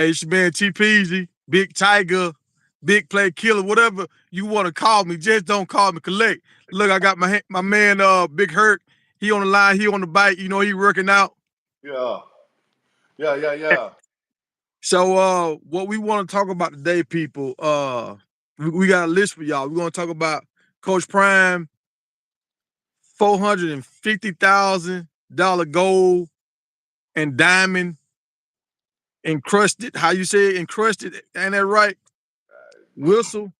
H-Man, T-Peasy, Big Tiger, Big Play Killer, whatever you want to call me. Just don't call me Collect. Look, I got my man, Big Hurt. He on the line. He on the bike. You know, he working out. Yeah. Yeah. So, what we want to talk about today, people, we got a list for y'all. We're going to talk about Coach Prime, $450,000 gold and diamond encrusted. How you say it? Encrusted. Ain't that right? Whistle.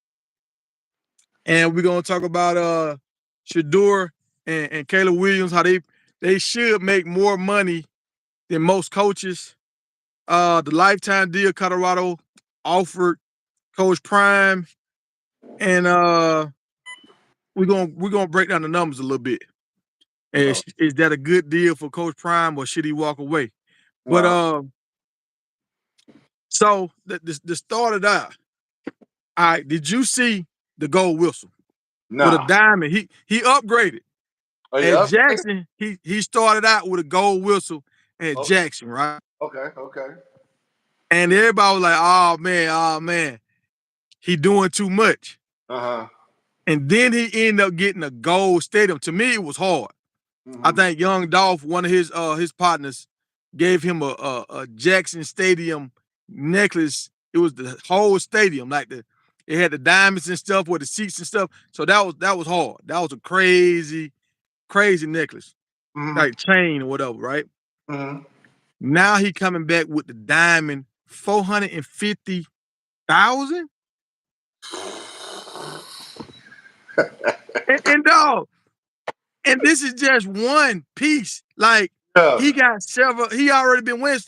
And we're going to talk about Shedeur and Caleb Williams, how they should make more money than most coaches. The lifetime deal Colorado offered Coach Prime, and we're gonna break down the numbers a little bit. Is that a good deal for Coach Prime, or should he walk away? But so the started out. All right, did you see the gold whistle? No. With a diamond? He upgraded. At Jackson, he started out with a gold whistle at Jackson, right? Okay. And everybody was like, oh man, he doing too much. And then he ended up getting a gold stadium. To me, it was hard. I think Young Dolph, one of his partners, gave him a Jackson Stadium necklace. It was the whole stadium, like it had the diamonds and stuff with the seats and stuff. So that was hard. That was a crazy necklace, like chain or whatever, right? Now he coming back with the diamond, 450,000. and dog, and this is just one piece. Like he got several. He already been winning,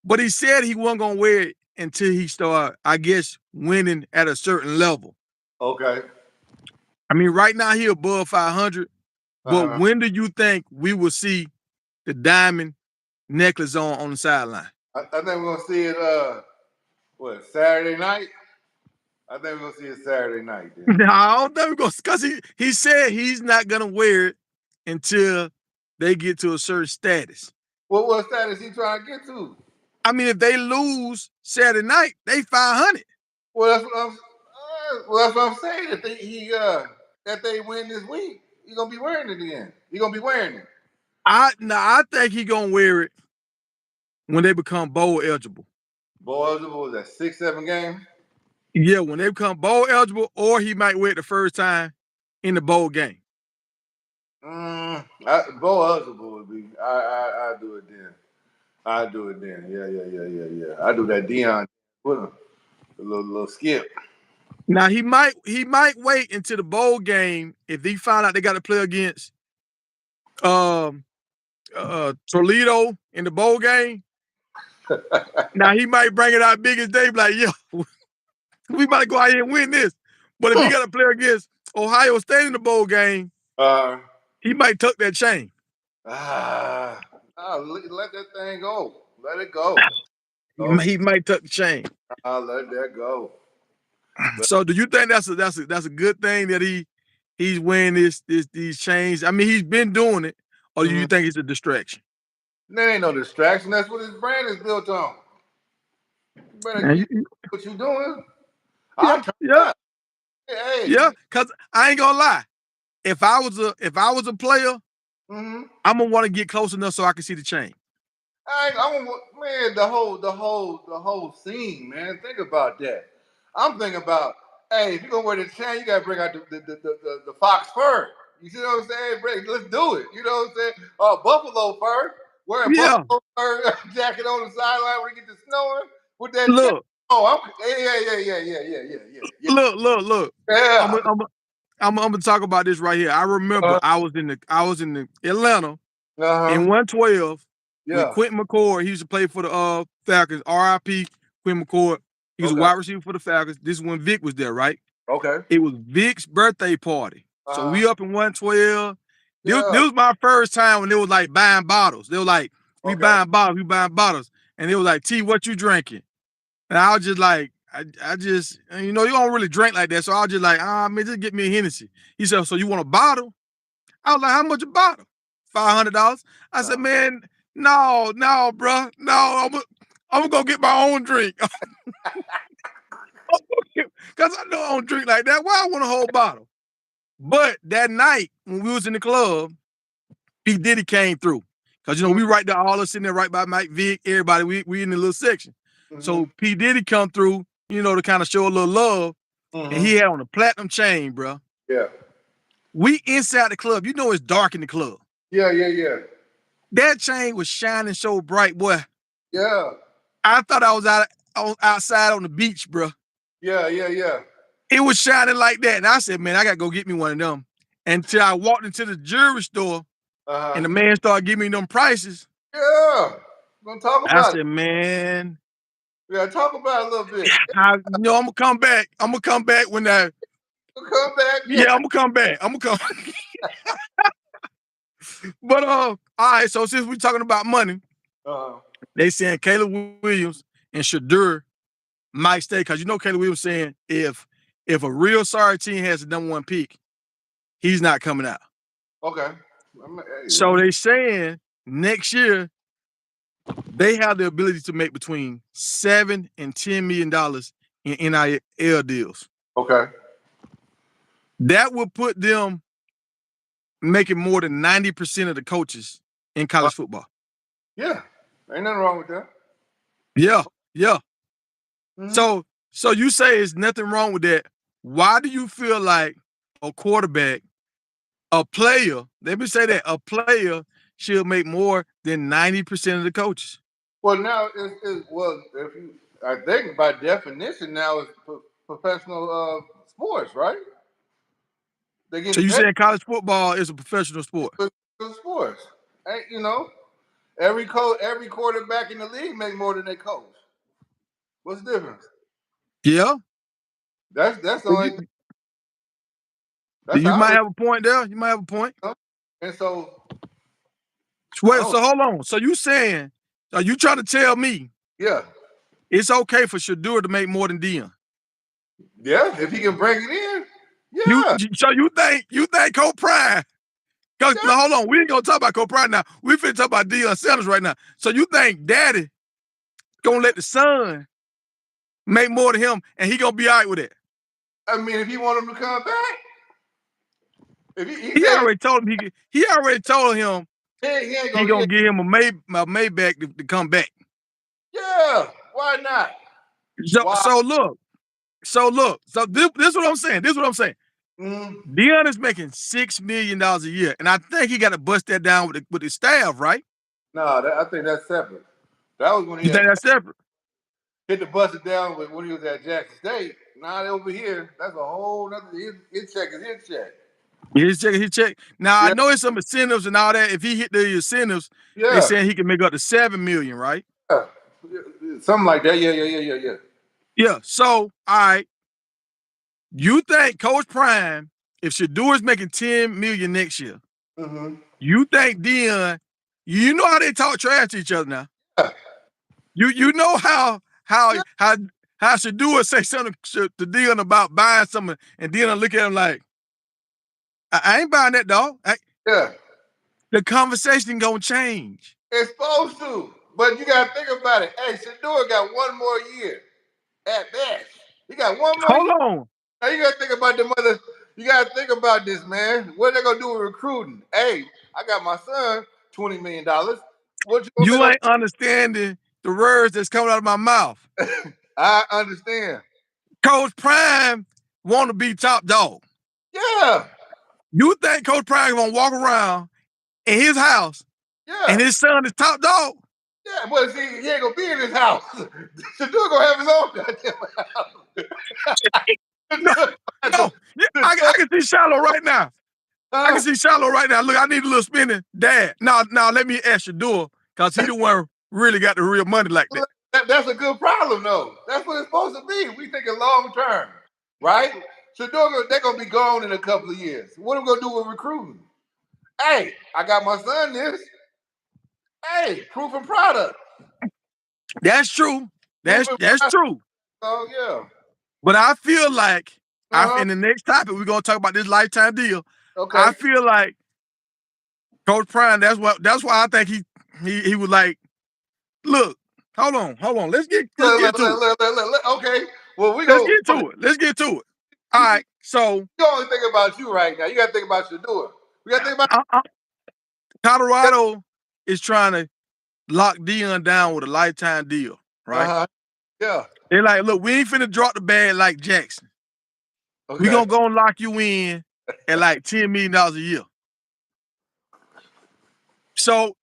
but he said he wasn't gonna wear it until he started, I guess, winning at a certain level. Okay. I mean, right now he above 500. But when do you think we will see the diamond necklace on the sideline? I think we're gonna see it. Saturday night? I think we're gonna see it Saturday night. Then. No, I don't think we're gonna, because he said he's not gonna wear it until they get to a certain status. What status he trying to get to? I mean, if they lose Saturday night, they 500. Well, that's what I'm saying. If they win this week, he's gonna be wearing it again. He's gonna be wearing it. I think he's gonna wear it when they become bowl eligible. Bowl eligible is that 6-7 games? Yeah, when they become bowl eligible, or he might wear it the first time in the bowl game. Bowl eligible would be. I do it then. I do it then. Yeah. I do that Deion with a little skip. Now he might wait until the bowl game if he find out they got to play against Toledo in the bowl game. Now he might bring it out big as day, like, yo, we might go out here and win this. But if he got to play against Ohio State in the bowl game, he might tuck that chain. Let that thing go. Let it go. He might tuck the chain. Let that go. So, do you think that's a good thing that he's wearing these chains? I mean, he's been doing it, or do you think it's a distraction? There ain't no distraction. That's what his brand is built on. You better keep what you doing. Yeah. Cause I ain't gonna lie. If I was a player, I'm gonna want to get close enough so I can see the chain. Man, the whole scene, man. Think about that. I'm thinking about, hey, if you're gonna wear the chain, you gotta bring out the fox fur. You see what I'm saying? Let's do it. You know what I'm saying? Buffalo fur. Wearing buffalo fur jacket on the sideline when it gets to snowing with that. Look. Yeah. Look. Yeah. I'm gonna talk about this right here. I remember I was in the Atlanta in 112 with Quentin McCord. He used to play for the Falcons. R.I.P. Quentin McCord. He was a wide receiver for the Falcons. This is when Vic was there, right? Okay. It was Vic's birthday party. So we up in 112. This was my first time when they was like buying bottles. They were like, we buying bottles. And they was like, T, what you drinking? And I was just like, I just, you don't really drink like that. So I was just like, man, just get me a Hennessy. He said, so you want a bottle? I was like, how much a bottle? $500. I said, man, no, bro. No, I'm gonna go get my own drink. Because I know I don't drink like that. Why I want a whole bottle? But that night when we was in the club, P. Diddy came through. Because, we right there, all us sitting there right by Mike Vick, everybody, we in the little section. So P. Diddy come through, to kind of show a little love. And he had on a platinum chain, bro. Yeah. We inside the club. It's dark in the club. Yeah. That chain was shining so bright, boy. Yeah. I thought I was outside on the beach, bro. Yeah. It was shining like that. And I said, man, I got to go get me one of them. Until I walked into the jewelry store and the man started giving me them prices. Yeah. We're going to talk about it. I said, man. We got to talk about it a little bit. I'm going to come back. I'm going to come back when that. Come back. Yeah, I'm going to come back. I'm going to come. But, all right. So since we're talking about money, they saying Caleb Williams and Shedeur might stay. Because Caleb Williams saying if a real sorry team has the #1 pick, he's not coming out. Okay. So they saying next year they have the ability to make between $7 and $10 million in NIL deals. Okay. That would put them making more than 90% of the coaches in college football. Yeah. Ain't nothing wrong with that. Yeah. So you say there's nothing wrong with that. Why do you feel like a quarterback, a player, let me say that, a player should make more than 90% of the coaches? Well, now I think by definition now it's professional sports, right? So you saying college football is a professional sport? Professional sports. Every quarterback in the league make more than they coach. What's the difference? Yeah. That's the only thing. You might have a point there. You might have a point. And so wait, so hold on. So you saying, are you trying to tell me? Yeah. It's okay for Shedeur to make more than Deion? Yeah, if he can bring it in. Yeah. So you think Coach Prime? Because hold on, we ain't gonna talk about Coach Prime now. We finna talk about Deion Sanders right now. So you think Daddy gonna let the son make more than him, and he gonna be all right with it? I mean, if he want him to come back. He already told him he already told him he gonna give him a Maybach to come back. Yeah, why not? So look. So this is what I'm saying. Deion is making $6 million a year, and I think he got to bust that down with his staff, right? No, I think that's separate. That was when he. You think that's separate? Hit the bust it down when he was at Jackson State. Now over here, that's a whole other. His check is his check. His check. Now I know it's some incentives and all that. If he hit the incentives, they saying he can make up to $7 million, right? Yeah, something like that. Yeah. Yeah. So, all right. You think Coach Prime, if Shedeur is making $10 million next year, you think Deion? You know how they talk trash to each other now. Yeah. You know how Shedeur say something to Deion about buying something, and Deion look at him like, I ain't buying that, dog. Yeah. The conversation gonna change. It's supposed to, but you gotta think about it. Hey, Shedeur got one more year at best. He got one more. Hold on. Now you gotta think about the mother. You gotta think about this, man. What they gonna do with recruiting? Hey, I got my son $20 million. What you ain't understanding the words that's coming out of my mouth. I understand. Coach Prime want to be top dog. Yeah. You think Coach Prime gonna walk around in his house and his son is top dog? Yeah, but see, he ain't gonna be in his house. Shedeur gonna have his own goddamn house. No. I can see Shiloh right now. I can see Shiloh right now. Look, I need a little spinning. Dad, now let me ask Shedeur, because he the one really got the real money like that. That's a good problem, though. That's what it's supposed to be. We thinking long term, right? Shedeur, they're going to be gone in a couple of years. What are we going to do with recruiting? Hey, I got my son this. Hey, proof and product. That's true. That's true. Oh, yeah. But I feel like, in the next topic, we're going to talk about this lifetime deal. Okay. I feel like Coach Prime, that's why I think he was like, look, Hold on. Let's get to it. Okay. Well, Let's get to it. All right. So you only think about you right now. You got to think about Shador. We got to think about. Colorado is trying to lock Deion down with a lifetime deal, right? Yeah. They're like, look, we ain't finna drop the bag like Jackson. Okay. We gonna go and lock you in at like $10 million a year. So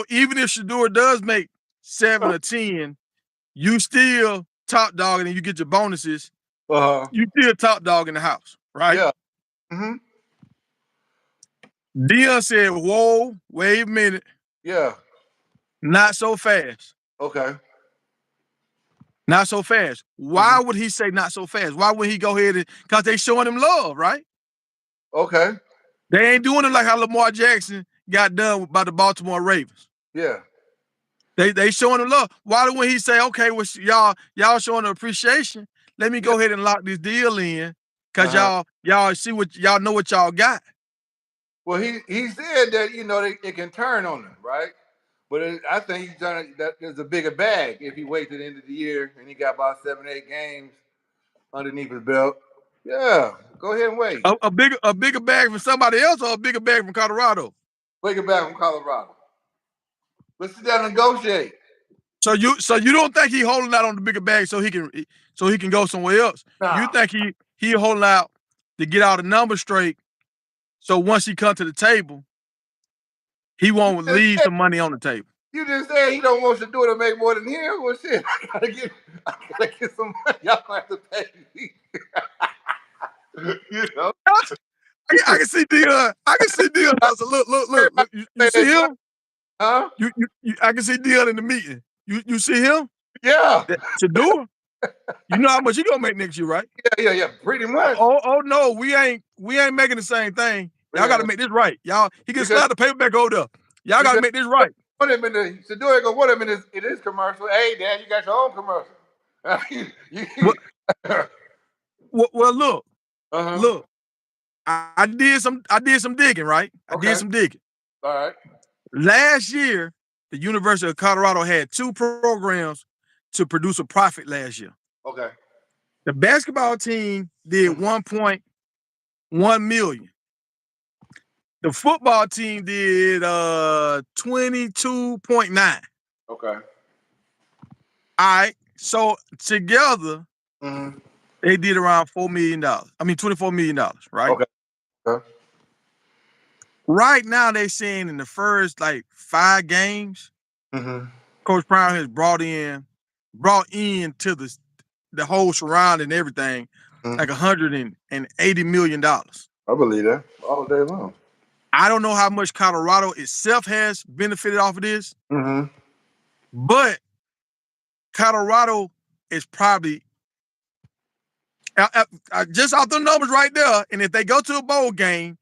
even if Shador does make 7 or 10, you still top dog and you get your bonuses. You still top dog in the house, right? Yeah. Mm-hmm. Deion said, whoa, wait a minute. Yeah. Not so fast. Okay. Not so fast. Why would he say not so fast? Why would he go ahead and, because they showing him love, right? Okay. They ain't doing it like how Lamar Jackson got done by the Baltimore Ravens. Yeah. They showing him love. Why when he say, okay, well, y'all showing appreciation, let me go ahead and lock this deal in, because y'all see what y'all know what y'all got. Well, he said that it can turn on him, right? But I think he's done it, that there's a bigger bag if he waits to the end of the year and he got about 7-8 games underneath his belt. Yeah, go ahead and wait. A bigger bag from somebody else or a bigger bag from Colorado? Bigger bag from Colorado. Let's sit down and negotiate. So you don't think he holding out on the bigger bag so he can go somewhere else? Nah. You think he holding out to get all the numbers straight, so once he come to the table, he won't leave some money on the table? You just said he don't want Shador to make more than him. Well, shit, I gotta get some money. Y'all have to pay me. You know. I can see Deion. I can see Deion. Look. You see him? Huh? You I can see Deion in the meeting. You see him? Yeah. Shador. You know how much he gonna make next year, right? Yeah. Pretty much. Oh no, we ain't making the same thing. Y'all got to make this right. Y'all, he can slide the paper back over there. Y'all got to make this right. Shador gonna want him in his commercial. Hey, Dad, you got your own commercial. Well, look. Look. I did some digging, right? I did some digging. All right. Last year, the University of Colorado had 2 programs to produce a profit last year. Okay. The basketball team did 1.1 million. The football team did 22.9. Okay. All right. So together, they did around $4 million. I mean, $24 million, right? Okay. Right now, they saying in the first 5 games, Coach Brown has brought in to the whole surrounding everything like $180 million. I believe that all day long. I don't know how much Colorado itself has benefited off of this, but Colorado is probably just off the numbers right there. And if they go to a bowl game,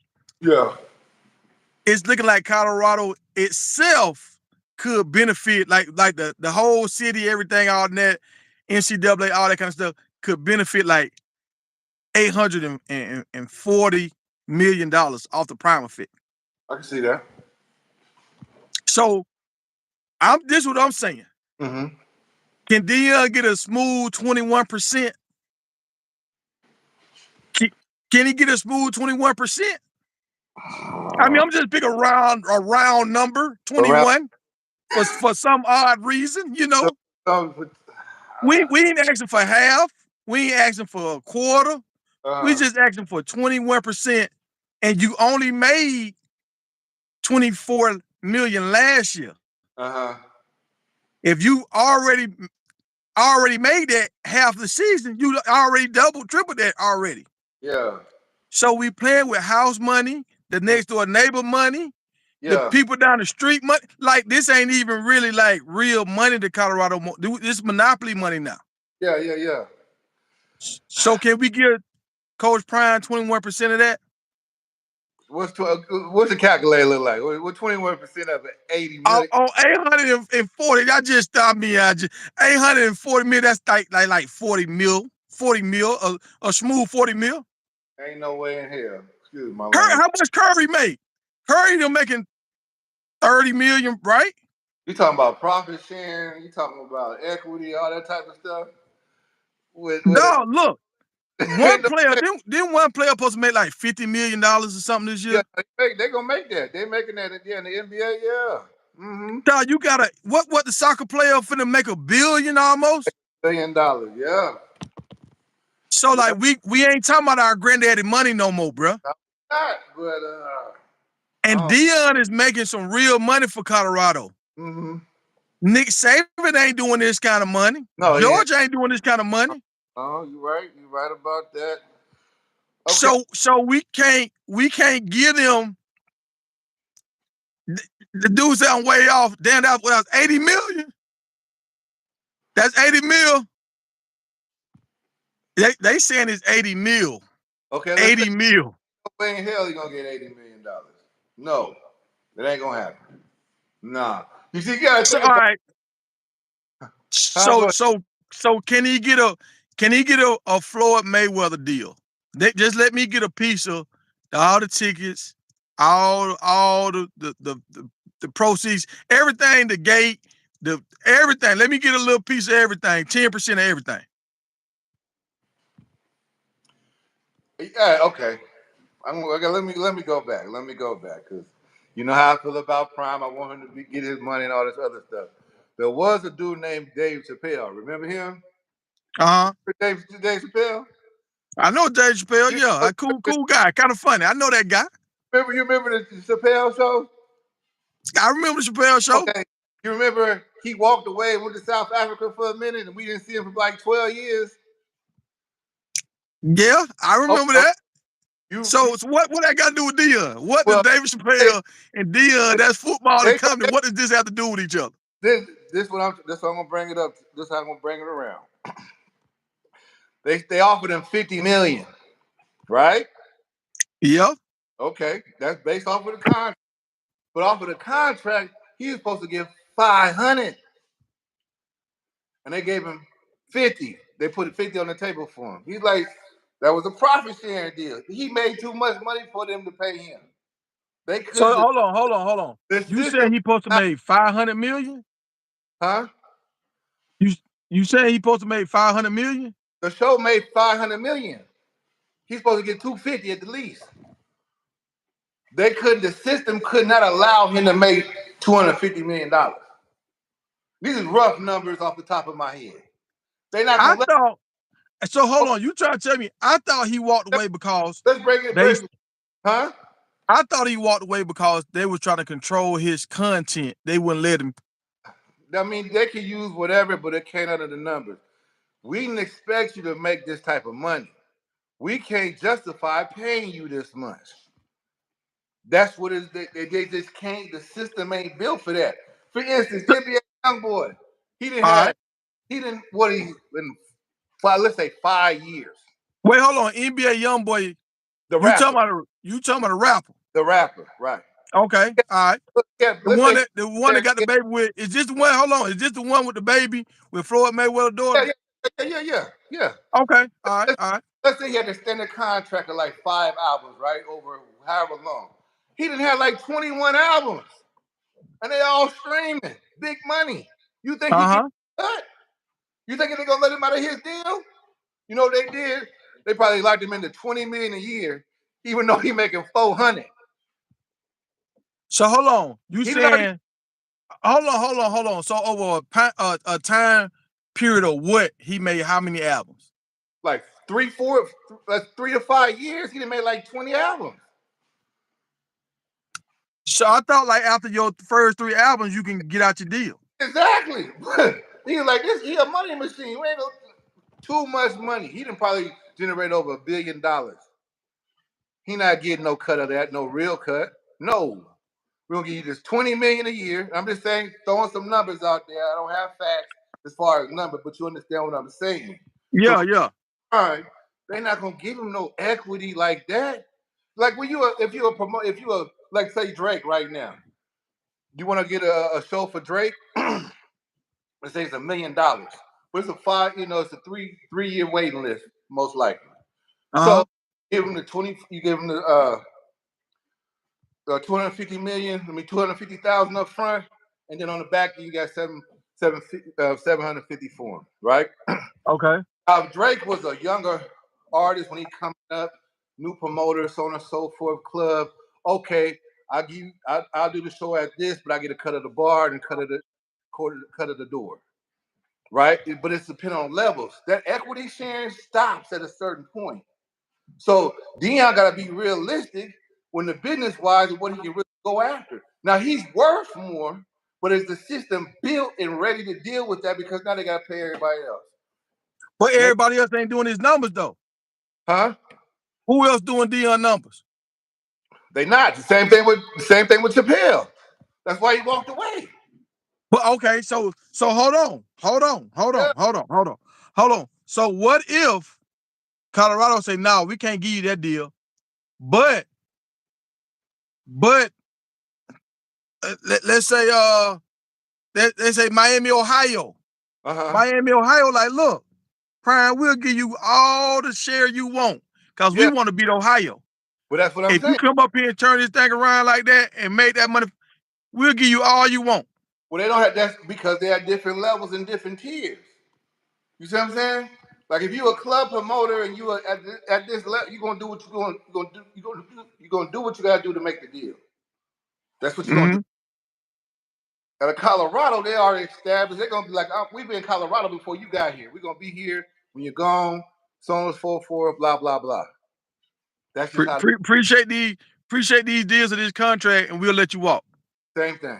it's looking like Colorado itself could benefit, like the whole city, everything, all that, NCAA, all that kind of stuff could benefit like $840 million off the prime effect. I can see that. So this is what I'm saying. Can Deion get a smooth 21%? Can he get a smooth 21%? I mean, I'm just picking a round number, 21, for some odd reason, you know. We ain't asking for half. We ain't asking for a quarter. We just asking for 21%, and you only made $24 million last year. If you already made that half the season, you already tripled that already. Yeah. So we playing with house money, the next door neighbor money, the people down the street money. Like, this ain't even really like real money to Colorado. This monopoly money now. Yeah. So can we give Coach Prime 21% of that? What's the calculator look like? What 21% of it? 80 million? On 840, $840 million. That's like 40 mil, a smooth 40 mil. Ain't no way in hell. Excuse my How much Curry made? Curry, they're making 30 million, right? You talking about profit sharing? You talking about equity, all that type of stuff? No, look, one Ain't no- player, didn't one player supposed to make like $50 million or something this year? yeah, they gonna make that. They making that in the NBA. Yeah. Mm-hmm. Dog, you gotta what the soccer player finna make $1 billion almost? $1 billion. Yeah. So Yeah. like we ain't talking about our granddaddy money no more, bro. Not, but And Dion is making some real money for Colorado. mm-hmm. Nick Saban ain't doing this kind of money. No, Georgia ain't doing this kind of money. oh, you're right. You're right about that. Okay. So we can't give them the dudes sound way off. Damn, that was 80 million. That's 80 mil. They saying it's 80 mil. Okay. 80 mil. No way in hell you gonna get $80 million. No, it ain't gonna happen. Nah. You see, you gotta think all about. right. So can he get a Floyd Mayweather deal? Just let me get a piece of all the tickets, all the proceeds, everything, the gate, everything. Let me get a little piece of everything, 10% of everything. Yeah. Okay. Okay. Let me go back. Let me go back because you know how I feel about Prime. I want him to get his money and all this other stuff. There was a dude named Dave Chappelle. Remember him? Dave Chappelle. I know Dave Chappelle. Yeah, a cool guy, kind of funny. I know that guy. You remember the Chappelle show? I remember the Chappelle show. Okay. You remember he walked away and went to South Africa for a minute and we didn't see him for like 12 years? Yeah, I remember that. So what that got to do with Dion? What does David Chappelle and Dion, that's football and comedy, what does this have to do with each other? This what I'm gonna bring it up. This how I'm gonna bring it around. They offered him 50 million, right? Yeah. Okay, that's based off of the contract. But off of the contract, he was supposed to get 500, and they gave him 50. They put 50 on the table for him. He's like, that was a profit sharing deal. He made too much money for them to pay him. They couldn't. So hold on. You said he supposed to make 500 million? Huh? You said he supposed to make 500 million? The show made 500 million. He's supposed to get 250 at the least. The system could not allow him to make $250 million. These are rough numbers off the top of my head. They're not gonna so hold on, you trying to tell me, I thought he walked away because let's break it. Huh? I thought he walked away because they were trying to control his content. They wouldn't let him. I mean, they can use whatever, but it can't under the numbers. We didn't expect you to make this type of money. We can't justify paying you this much. That's what it is. They just can't. The system ain't built for that. For instance, NBA YoungBoy, he didn't what he in let's say 5 years. Wait, hold on. NBA YoungBoy, the rapper. You talking about a rapper? The rapper, right? Okay, all right. Yeah, the one that got the baby with, is this the one? Hold on, is this the one with the baby with Floyd Mayweather's daughter? Yeah. Okay, all right. Let's say he had an extended contract of like 5 albums, right? Over however long. He didn't have like 21 albums. And they all streaming. Big money. You think he can cut? You think they're gonna let him out of his deal? You know what they did? They probably locked him into 20 million a year, even though he making 400. So hold on. You saying hold on. So over a time period of what, he made how many albums? Like 3 to 5 years, he done made like 20 albums. So I thought like after your first 3 albums, you can get out your deal. Exactly. He was like, he a money machine. We ain't too much money. He done probably generate over $1 billion. He not getting no cut of that, no real cut. No. We're gonna give you this 20 million a year. I'm just saying, throwing some numbers out there. I don't have facts as far as numbers, but you understand what I'm saying. Yeah. All right. They're not gonna give him no equity like that. Like when if you a like say Drake right now, you want to get a show for Drake, let's say it's $1 million. But it's it's a three-year waiting list, most likely. So give him you give him the 250 million, 250,000 up front. and then on the back you got 750 for him, right? Okay. Drake was a younger artist when he coming up, new promoter, so on and so forth, club. Okay, I'll do the show at this, but I get a cut of the bar and cut of the door, right? But it's depending on levels. That equity sharing stops at a certain point. So Dion got to be realistic when the business wise of what he can really go after. Now he's worth more, but is the system built and ready to deal with that? Because now they got to pay everybody else. But everybody else ain't doing his numbers though. Huh? Who else doing Dion numbers? They not. The same thing with Chappelle. That's why he walked away. But okay, so hold on. So what if Colorado say, no, we can't give you that deal, but let's say let's say Miami, Ohio. Miami, Ohio, like, look, Prime, we'll give you all the share you want because we want to beat Ohio. Well, that's what I'm saying. If you come up here and turn this thing around like that and make that money, we'll give you all you want. Well, they don't have that's because they have different levels and different tiers. You see what I'm saying? Like if you're a club promoter and you are at this level, you're gonna do what you're gonna do. You're gonna do what you gotta do to make the deal. That's what you're gonna do. At Colorado, they already established. They're gonna be like, we've been in Colorado before you got here. We're gonna be here when you're gone. So on and so forth. Blah blah blah. That's just how. Appreciate these deals of this contract, and we'll let you walk. Same thing.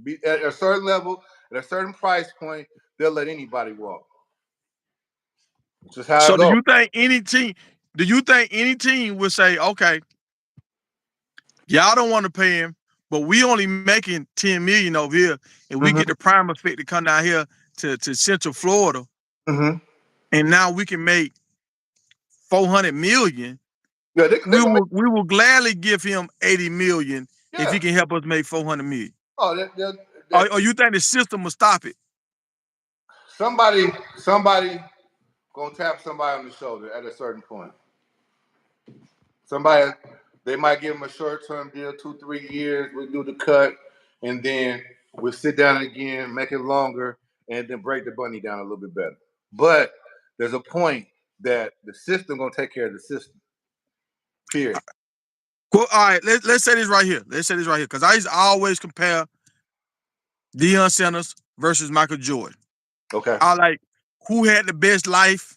Be at a certain level, at a certain price point, they'll let anybody walk. Just how. So do you think any team would say, okay, y'all don't want to pay him, but we only making $10 million over here, and we get the prime effect to come down here to Central Florida, and now we can make $400 million. Yeah, we will gladly give him $80 million if he can help us make $400 million. Oh, or you think the system will stop it? Somebody gonna tap somebody on the shoulder at a certain point. Somebody, they might give him a short-term deal, 2-3 years. We'll do the cut, and then we'll sit down again, make it longer, and then break the money down a little bit better. But there's a point that the system gonna take care of the system. Period. Well, all right, let's say this right here. Because I used to always compare Deion Sanders versus Michael Jordan. Okay. I like who had the best life.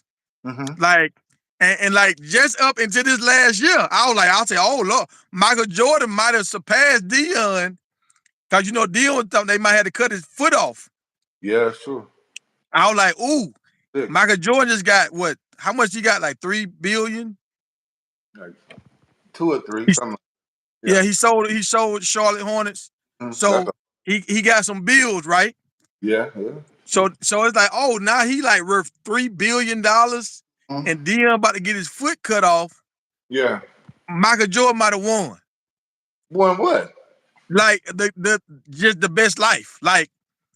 Like, and like just up into this last year, I'll say, oh Lord, Michael Jordan might have surpassed Deion. Because Deion thought they might have to cut his foot off. Yeah, sure. I was like, ooh, Michael Jordan just got what? How much he got? Like $3 billion? Like 2 or 3, something. Yeah, he sold Charlotte Hornets. So he got some bills, right? Yeah. So it's like, oh, now he like worth $3 billion, and Deion about to get his foot cut off. Yeah. Michael Jordan might have won. Won what? Like just the best life. Like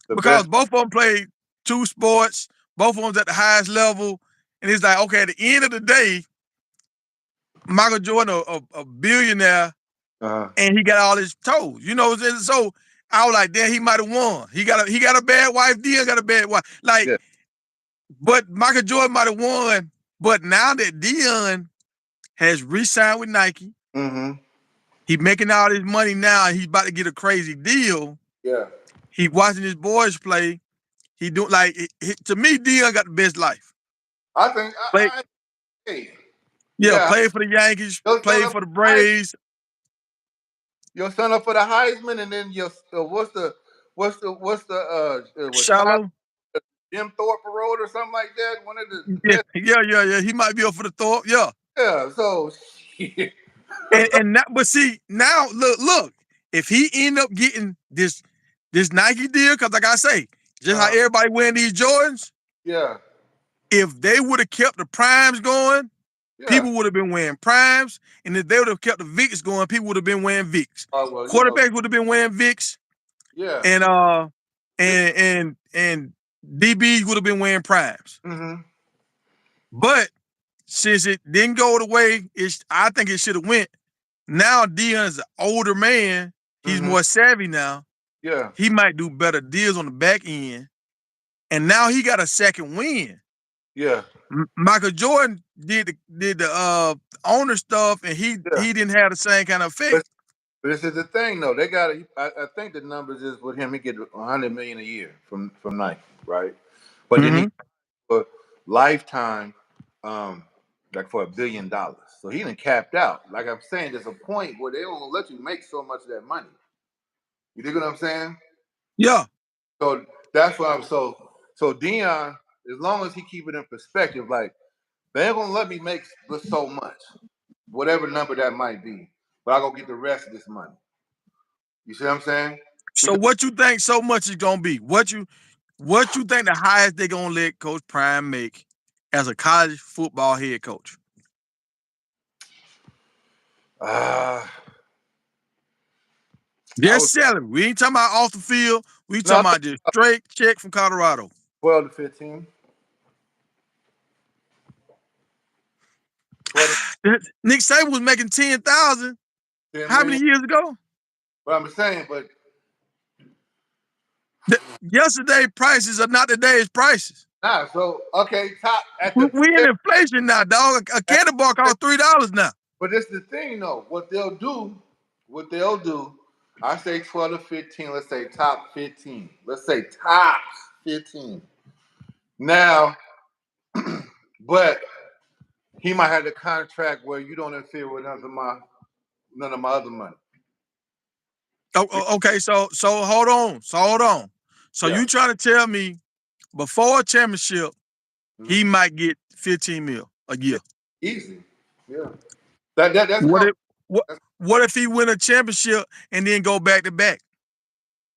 because both of them played 2 sports, both of them's at the highest level, and it's like, okay, at the end of the day, Michael Jordan a billionaire, and he got all his toes. So I was like, damn, he might have won. He got a bad wife. Deion got a bad wife. Like, but Michael Jordan might have won. But now that Deion has re-signed with Nike, he making all this money now, and he's about to get a crazy deal. Yeah, he watching his boys play. He do like to me, Deion got the best life. I think. Play for the Yankees, play for the Braves. Your son up for the Heisman, and then your what's the Shallow? Jim Thorpe Road or something like that. One of the yeah. He might be up for the Thorpe. Yeah. So. and now, but see now, look. If he end up getting this Nike deal, because like I say, just how everybody wearing these Jordans. Yeah. If they would have kept the primes going, people would have been wearing primes, and if they would have kept the Vicks going, people would have been wearing Vicks. Quarterbacks would have been wearing Vicks. Yeah. And DBs would have been wearing primes. But since it didn't go the way I think it should have went. Now Deion's an older man. He's more savvy now. Yeah. he might do better deals on the back end. And now he got a second win. Yeah. Michael Jordan did the owner stuff, and he Yeah. didn't have the same kind of effect. But this is the thing, though. They got. I think the numbers is with him. He get $100 million a year from Nike, right? But then he for lifetime, like for $1 billion. So he done capped out. Like I'm saying, there's a point where they don't let you make so much of that money. You dig what I'm saying? Yeah. So that's why I'm so Deion. As long as he keep it in perspective, like they ain't gonna let me make so much, whatever number that might be, but I go get the rest of this money. You see what I'm saying? So what you think so much is gonna be? What you think the highest they gonna let Coach Prime make as a college football head coach? Their salary. We ain't talking about off the field. We talking about just straight check from Colorado. 12 to 15. Nick Saban was making 10,000. How many years ago? But I'm saying, yesterday prices are not today's prices. Nah, so okay, top at we in inflation now, dog. A candy bar costs $3 now. But it's the thing, though. What they'll do, I say 12 to 15. Let's say top 15. Let's say top 15. Now, but he might have the contract where you don't interfere with none of my other money. Oh, okay, so hold on. So you trying to tell me before a championship, he might get 15 mil a year? Easy. Yeah. That's what if he win a championship and then go back to back?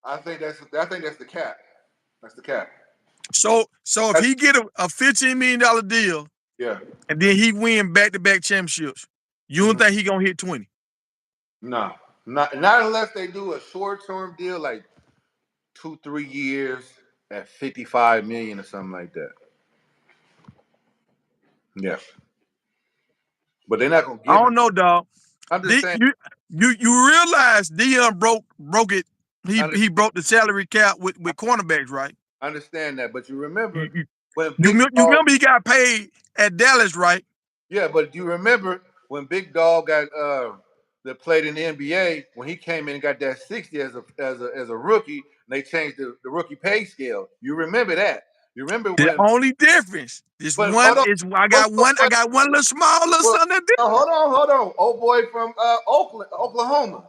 I think that's the cap. That's the cap. So if he get a $15 million deal, yeah, and then he win back-to-back championships, you don't think he gonna hit 20? No, not unless they do a short-term deal like 2-3 years at $55 million or something like that. Yeah, but they're not gonna give. I don't know, dog. I'm just saying. You realize Deion broke it. He broke the salary cap with cornerbacks, right? I understand that, but you remember when you remember he got paid at Dallas, right? Yeah, but you remember when Big Dog got that played in the NBA when he came in and got that 60 as a rookie, and they changed the rookie pay scale. You remember that? You remember the only difference is I got one little small little son that did. Hold on. Old boy from Oklahoma,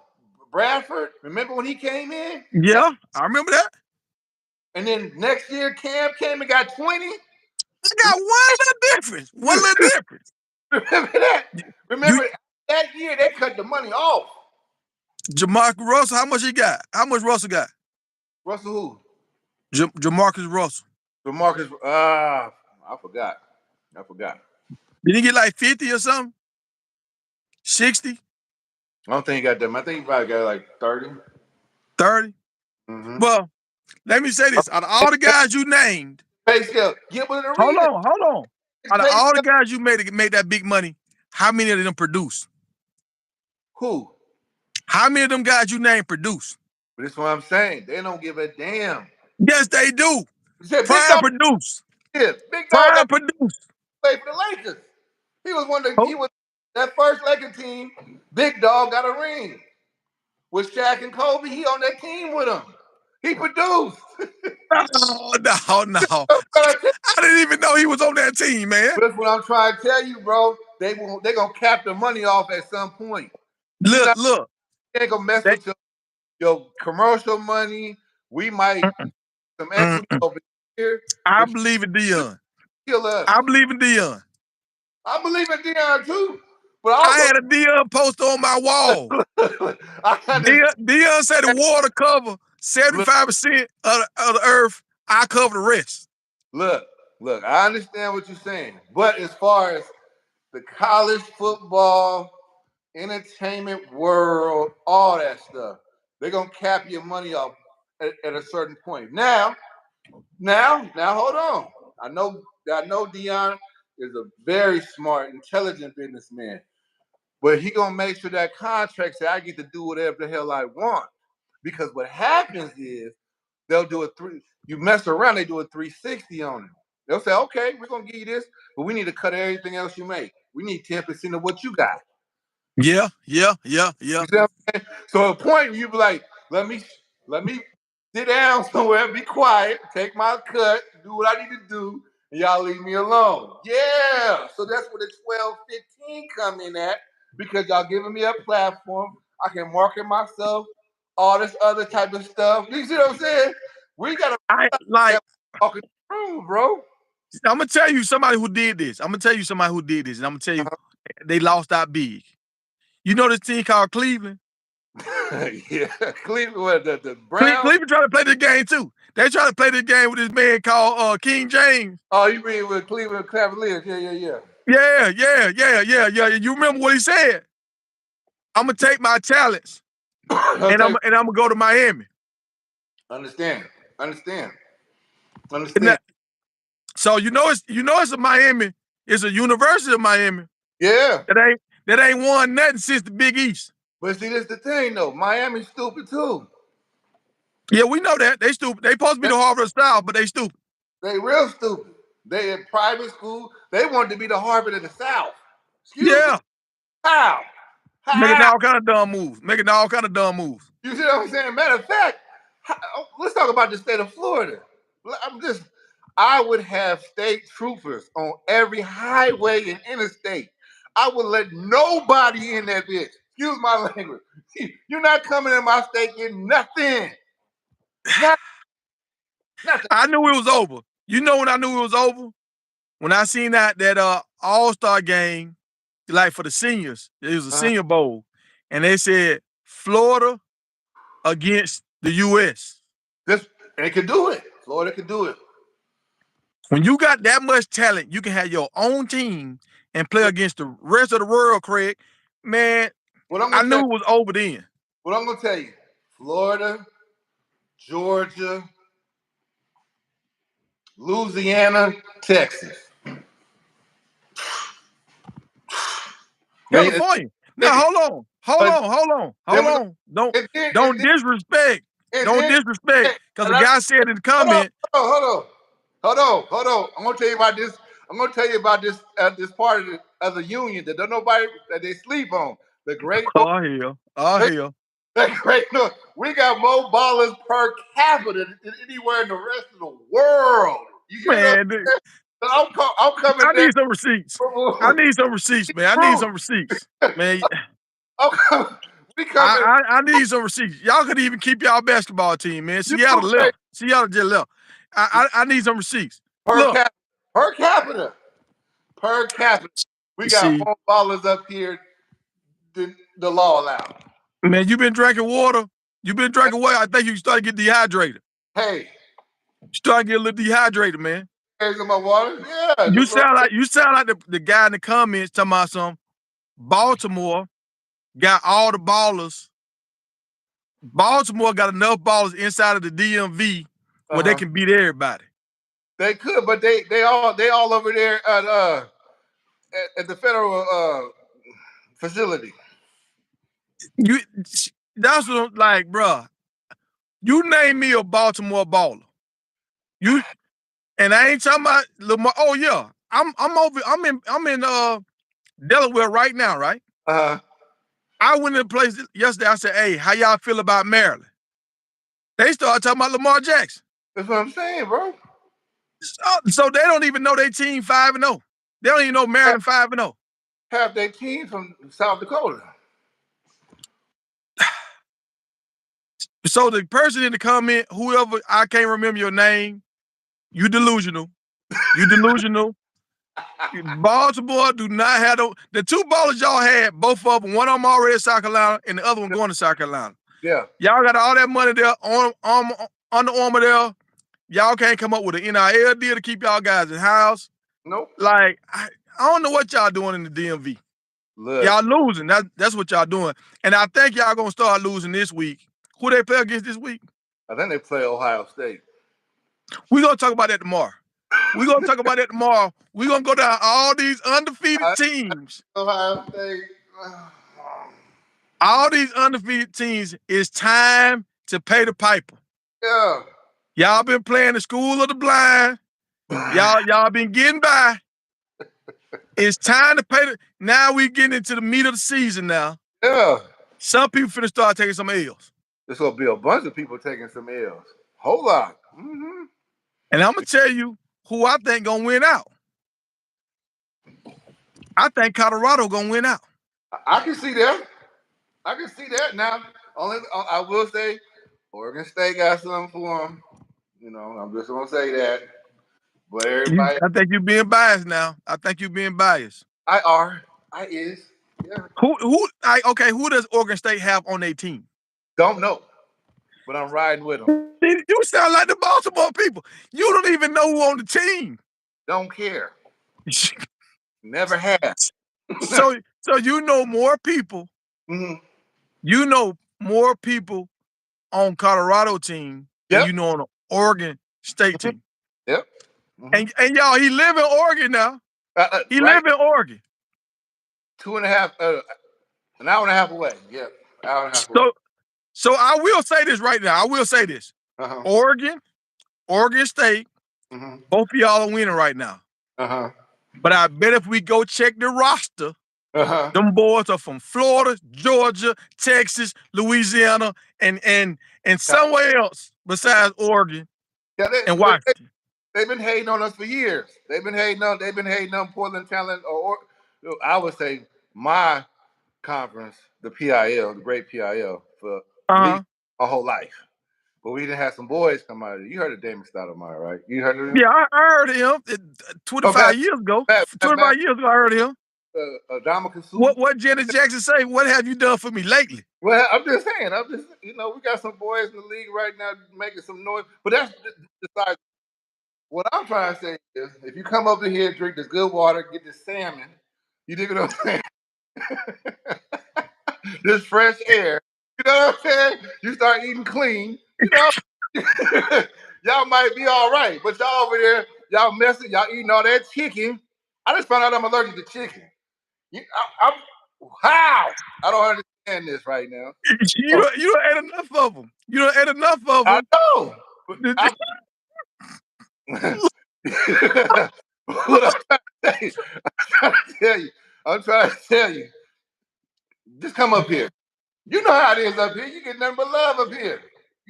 Bradford. Remember when he came in? Yeah, I remember that. And then next year, Cam came and got 20. I got one little difference. Remember that? Remember that year they cut the money off. Jamarcus Russell, how much he got? How much Russell got? Russell who? Jamarcus Russell. Jamarcus, I forgot. Did he get like 50 or something? 60? I don't think he got that. I think he probably got like 30. 30? Mm-hmm. Well, let me say this. Out of all the guys you named, pay scale. Hold on. Out of all the guys you made that big money, how many of them produce? Who? How many of them guys you named produce? But that's what I'm saying. They don't give a damn. Yes, they do. Prime produce. Yeah, Big Dog produce. Played for the Lakers. He was he was that first Lakers team. Big Dog got a ring with Shaq and Kobe. He on that team with them. He produced. No. I didn't even know he was on that team, man. That's what I'm trying to tell you, bro. They gonna cap the money off at some point. Look. They ain't gonna mess with your commercial money. We might some equity over here. I believe in Deion. Kill us. I believe in Deion. I believe in Deion too. But I had a Deion poster on my wall. Deion said the water cover 75% of the earth. I cover the rest. Look, I understand what you're saying. But as far as the college football, entertainment world, all that stuff, they're going to cap your money off at a certain point. Now, hold on. I know Deion is a very smart, intelligent businessman. But he going to make sure that contract say I get to do whatever the hell I want. Because what happens is they'll do you mess around, they do a 360 on it. They'll say, okay, we're gonna give you this, but we need to cut everything else you make. We need 10% of what you got. Yeah. You see what I'm saying? So at a point you be like, let me sit down somewhere, be quiet, take my cut, do what I need to do, and y'all leave me alone. Yeah. So that's where the 12-15 come in at, because y'all giving me a platform. I can market myself, all this other type of stuff. You see what I'm saying? We gotta walk in the room, bro. I'm gonna tell you somebody who did this. And I'm gonna tell you they lost out big. You know this team called Cleveland? Yeah, Cleveland, the Browns. Cleveland trying to play this game too. They trying to play this game with this man called King James. Oh, you mean with Cleveland Cavaliers? Yeah. Yeah. You remember what he said? I'm gonna take my talents and I'm gonna go to Miami. Understand. So you know it's a Miami. It's a University of Miami. Yeah. That ain't won nothing since the Big East. But see, that's the thing though. Miami's stupid too. Yeah, we know that. They stupid. They supposed to be the Harvard of South, but they stupid. They real stupid. They in private school. They wanted to be the Harvard of the South. Excuse me. How? Making all kind of dumb moves. You see what I'm saying? Matter of fact, let's talk about the state of Florida. I would have state troopers on every highway and interstate. I would let nobody in that bitch. Excuse my language. You're not coming in my state getting nothing. Nothing. I knew it was over. You know when I knew it was over? When I seen that All-Star game, like for the seniors, it was a Senior Bowl, and they said Florida against the U.S. They could do it. Florida could do it. When you got that much talent, you can have your own team and play against the rest of the world, Craig. Man, I knew it was over then. What I'm going to tell you, Florida, Georgia, Louisiana, Texas. California. Now hold on. Don't disrespect. Don't disrespect. Because the guy said in the comment. Hold on. I'm gonna tell you about this. This part of the union that don't nobody that they sleep on. The great. Oh hell. The great. Look, we got more ballers per capita than anywhere in the rest of the world. Man, I'm coming. I need some receipts. Man. Man. I need some receipts. Y'all could even keep y'all basketball team, man. Seattle just left. I need some receipts. Per capita. We got more ballers up here than the law allows. Man, you been drinking water? I think you started to get dehydrated. Hey. You started to get a little dehydrated, man. Some my water? Yeah. You sound like the guy in the comments talking about some Baltimore got all the ballers. Baltimore got enough ballers inside of the DMV where they can beat everybody. They could, but they all over there at the federal facility. That's what I'm like, bro. You name me a Baltimore baller. And I ain't talking about Lamar. Oh yeah, I'm in Delaware right now, right? I went in a place yesterday. I said, "Hey, how y'all feel about Maryland?" They started talking about Lamar Jackson. That's what I'm saying, bro. So they don't even know their team 5-0. They don't even know Maryland 5-0. Have their team from South Dakota. So the person in the comment, whoever, I can't remember your name, you delusional. Baltimore do not have the two ballers y'all had, both of them, one of them already at South Carolina and the other one going to South Carolina. Yeah. Y'all got all that money there on the Armour there. Y'all can't come up with an NIL deal to keep y'all guys in house. Nope. Like, I don't know what y'all doing in the DMV. Look. Y'all losing. That's what y'all doing. And I think y'all gonna start losing this week. Who they play against this week? I think they play Ohio State. We're gonna talk about that tomorrow. We're gonna go down all these undefeated teams. Ohio State. All these undefeated teams. It's time to pay the piper. Yeah. Y'all been playing the school of the blind. Y'all been getting by. It's time to pay the. Now we getting into the meat of the season now. Yeah. Some people finna start taking some L's. There's gonna be a bunch of people taking some L's. Whole lot. Mm-hmm. And I'm gonna tell you who I think gonna win out. I think Colorado gonna win out. I can see that. I can see that. Now, I will say, Oregon State got something for them. You know, I'm just gonna say that. But everybody, I think you're being biased now. I think you're being biased. I is. Yeah. Who does Oregon State have on their team? Don't know, but I'm riding with them. You sound like the Baltimore people. You don't even know who on the team. Don't care. Never have. So you know more people. Mm-hmm. You know more people on Colorado team than you know on the Oregon State team. Yep. Mm-hmm. And y'all, he live in Oregon now. He live in Oregon. 2.5, an hour and a half away. Yep. Hour and a half away. So I will say this right now. I will say this. Oregon State, both of y'all are winning right now. But I bet if we go check the roster, them boys are from Florida, Georgia, Texas, Louisiana, and somewhere else besides Oregon and Washington. They've been hating on us for years. They've been hating on Portland talent, or I would say my conference, the PIL, the great PIL, for a whole life. But we didn't have some boys come out of it. You heard of Damon Stoudemire, right? You heard of him? Yeah, I heard of him 25 years ago. 25 years ago, I heard of him. What Janet Jackson say? What have you done for me lately? Well, I'm just saying. We got some boys in the league right now making some noise. But that's besides. What I'm trying to say is, if you come over here, drink this good water, get this salmon, you dig what I'm saying? This fresh air, you know what I'm saying? You start eating clean, y'all might be all right. But y'all over there, y'all messing, y'all eating all that chicken. I just found out I'm allergic to chicken. How? I don't understand this right now. You don't ate enough of them. You don't ate enough of them. I know. What I'm trying to tell you. Just come up here. You know how it is up here. You get nothing but love up here.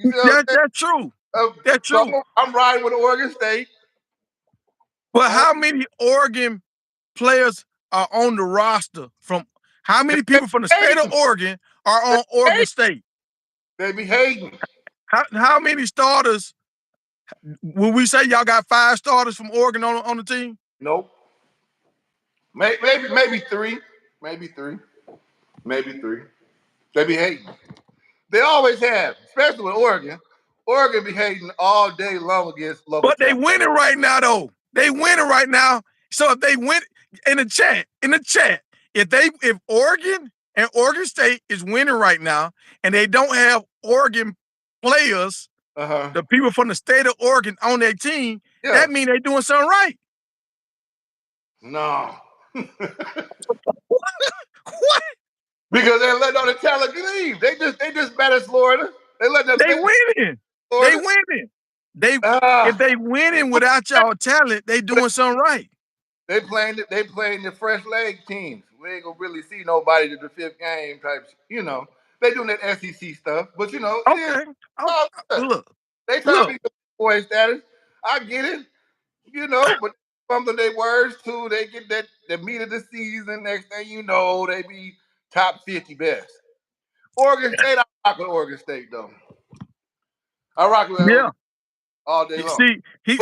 That's true. That's true. So I'm riding with Oregon State. But how many Oregon players are on the roster from? How many people from the state of Oregon are on Oregon State? They be hating. How many starters? Will we say y'all got 5 starters from Oregon on the team? Nope. Maybe 3. Maybe 3. They be hating. They always have, especially with Oregon. Oregon be hating all day long against local. But they winning right now, though. They winning right now. So if they win in the chat, if Oregon and Oregon State is winning right now, and they don't have Oregon players, the people from the state of Oregon on their team, that means they're doing something right. No. What? Because they're letting all the talent leave. They just bad as Florida. They winning. They winning. If they winning without y'all talent, they doing something right. They playing the fresh leg teams. We ain't gonna really see nobody to the 5th game type. They doing that SEC stuff, but Look, they trying to be the boy status. I get it, but something they words too. They get the meat of the season. Next thing you know, they be top 50 best. Oregon State, I rock with Oregon State though. I rock with them all day long. In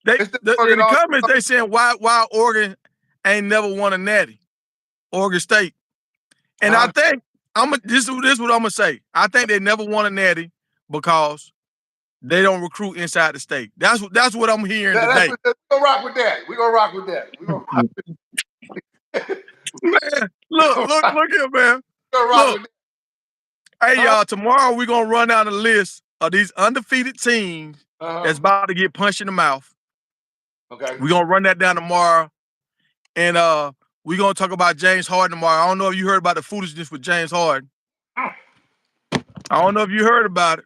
the comments they saying why Oregon ain't never won a natty. Oregon State. And I think this is what I'm gonna say. I think they never won a natty because they don't recruit inside the state. That's what I'm hearing today. We're gonna rock with that. We're gonna rock with that. Man, look here, man. Look. Hey, y'all, tomorrow we're gonna run down the list of these undefeated teams that's about to get punched in the mouth. Okay. We're gonna run that down tomorrow. And we're gonna talk about James Harden tomorrow. I don't know if you heard about the foolishness with James Harden. I don't know if you heard about it.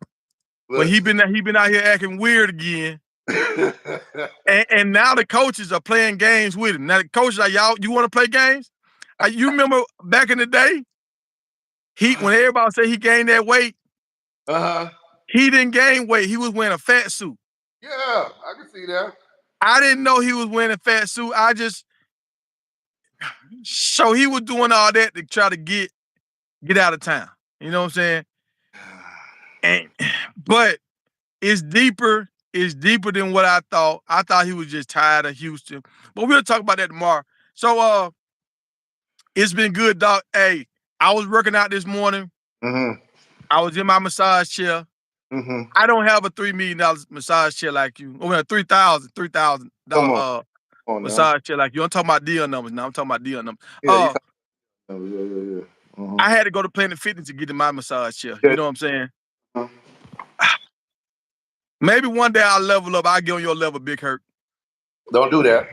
But he been out here acting weird again. And now the coaches are playing games with him. Now the coaches are y'all. You want to play games? You remember back in the day? When everybody said he gained that weight, he didn't gain weight. He was wearing a fat suit. Yeah, I can see that. I didn't know he was wearing a fat suit. So he was doing all that to try to get out of town. You know what I'm saying? But it's deeper. It's deeper than what I thought. I thought he was just tired of Houston. But we'll talk about that tomorrow. So it's been good, Doc. Hey, I was working out this morning. I was in my massage chair. I don't have a $3 million massage chair like you. Or $3,000 massage chair like you. I'm talking about deal numbers now. I'm talking about deal numbers. Yeah, I had to go to Planet Fitness to get in my massage chair. You know what I'm saying? Maybe one day I'll level up. I'll get on your level, Big Hurt. Don't do that.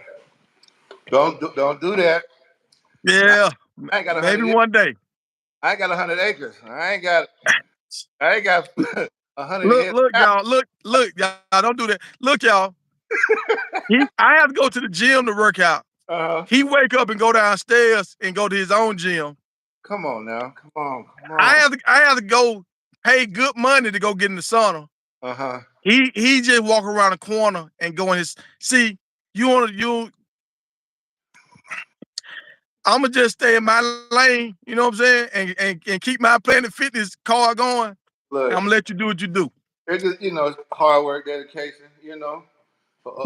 Don't do that. Yeah. I ain't got maybe one day. I ain't got 100 acres. I ain't got 100. Look, y'all. Look, y'all. Don't do that. Look, y'all. I have to go to the gym to work out. He wake up and go downstairs and go to his own gym. Come on now. Come on. I have to go pay good money to go get in the sauna. He just walk around the corner and go in his. See, I'ma just stay in my lane, you know what I'm saying, and keep my Planet Fitness car going. Look, I'm gonna let you do what you do. It's just hard work, dedication.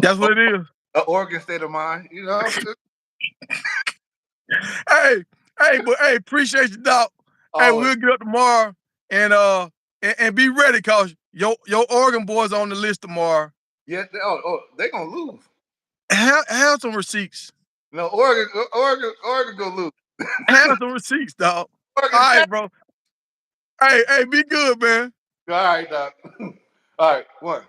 That's what it is. An Oregon state of mind, Hey, appreciate you, Doc. Hey, we'll get up tomorrow and be ready, cause your Oregon boys on the list tomorrow. Yeah, they gonna lose. Have some receipts. No, Oregon gonna lose. Have some receipts, dog. All right, bro. Hey, be good, man. All right, Doc. All right, one.